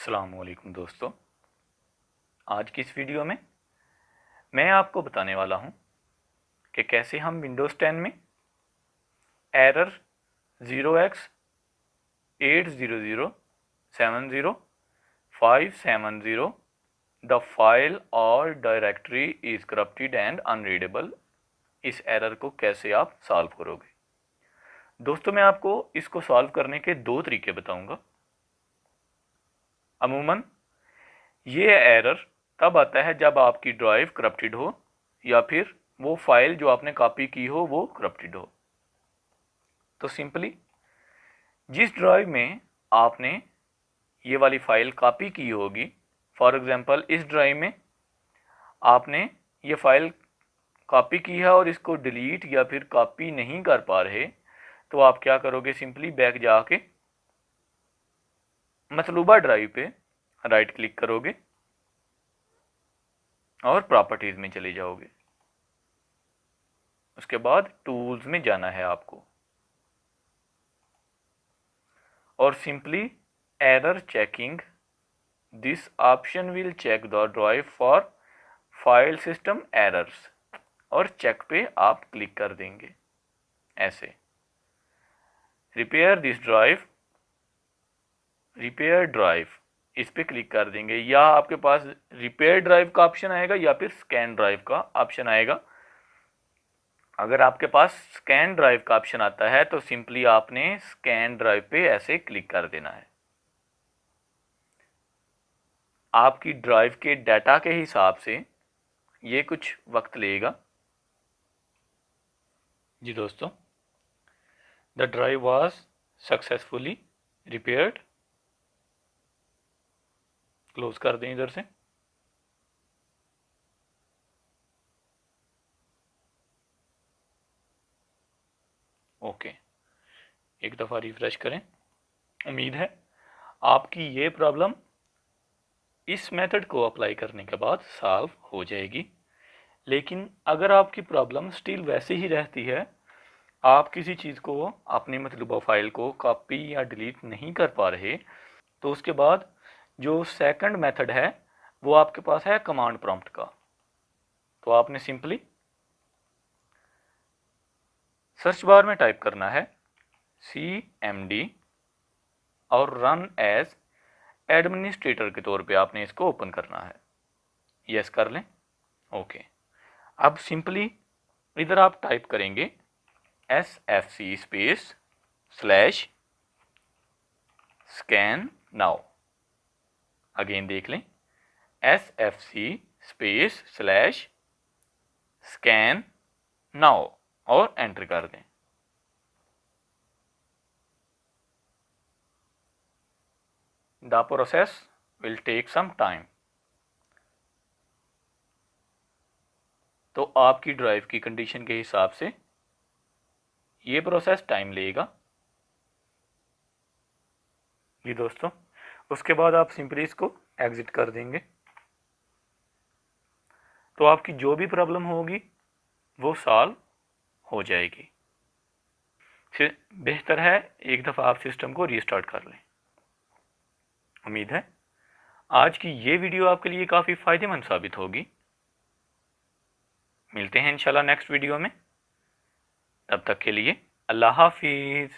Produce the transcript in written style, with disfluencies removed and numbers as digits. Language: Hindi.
अस्सलामुअलैकुम दोस्तों, आज की इस वीडियो में मैं आपको बताने वाला हूं कि कैसे हम विंडोज़ 10 में एरर 0x80070570 द फाइल और directory is corrupted and unreadable, इस एरर को कैसे आप सॉल्व करोगे। दोस्तों, मैं आपको इसको सॉल्व करने के दो तरीके बताऊंगा। अमूमन ये एरर तब आता है जब आपकी ड्राइव करप्टेड हो या फिर वो फाइल जो आपने कॉपी की हो वो करप्टेड हो। तो सिंपली जिस ड्राइव में आपने ये वाली फाइल कॉपी की होगी, फॉर एग्जांपल इस ड्राइव में आपने ये फाइल कॉपी की है और इसको डिलीट या फिर कॉपी नहीं कर पा रहे, तो आप क्या करोगे, सिंपली बैक जाके मतलूबा ड्राइव पे राइट क्लिक करोगे और प्रॉपर्टीज में चले जाओगे। उसके बाद टूल्स में जाना है आपको और simply error checking, this option will check the drive for file system errors, और चेक पे आप क्लिक कर देंगे। ऐसे repair this drive, repair drive इस पे क्लिक कर देंगे, या आपके पास रिपेयर ड्राइव का ऑप्शन आएगा या फिर स्कैन ड्राइव का ऑप्शन आएगा। अगर आपके पास स्कैन ड्राइव का ऑप्शन आता है तो सिंपली आपने स्कैन ड्राइव पे ऐसे क्लिक कर देना है। आपकी ड्राइव के डाटा के हिसाब से ये कुछ वक्त लेगा। जी दोस्तों, the drive was successfully repaired. Close कर दें इधर से। ओके, एक दफ़ा रिफ्रेश करें। उम्मीद है आपकी ये प्रॉब्लम इस मेथड को अप्लाई करने के बाद सॉल्व हो जाएगी। लेकिन अगर आपकी प्रॉब्लम स्टिल वैसी ही रहती है, आप किसी चीज़ को अपनी मतलूबा फाइल को कॉपी या डिलीट नहीं कर पा रहे, तो उसके बाद जो सेकंड मेथड है वो आपके पास है कमांड प्रॉम्प्ट का। तो आपने सिंपली सर्च बार में टाइप करना है CMD और रन एज एडमिनिस्ट्रेटर के तौर पे आपने इसको ओपन करना है। यस कर लें। ओके, अब सिंपली इधर आप टाइप करेंगे SFC space slash scan now. Again देख लें, SFC space slash scan now और एंटर कर दें। The process will take some time. तो आपकी ड्राइव की कंडीशन के हिसाब से ये प्रोसेस टाइम लेगा। जी दोस्तों, उसके बाद आप सिंपली इसको एग्जिट कर देंगे, तो आपकी जो भी प्रॉब्लम होगी वो सॉल्व हो जाएगी। फिर बेहतर है एक दफ़ा आप सिस्टम को रीस्टार्ट कर लें। उम्मीद है आज की ये वीडियो आपके लिए काफ़ी फ़ायदेमंद साबित होगी। मिलते हैं इंशाल्लाह नेक्स्ट वीडियो में। तब तक के लिए अल्लाह हाफिज़।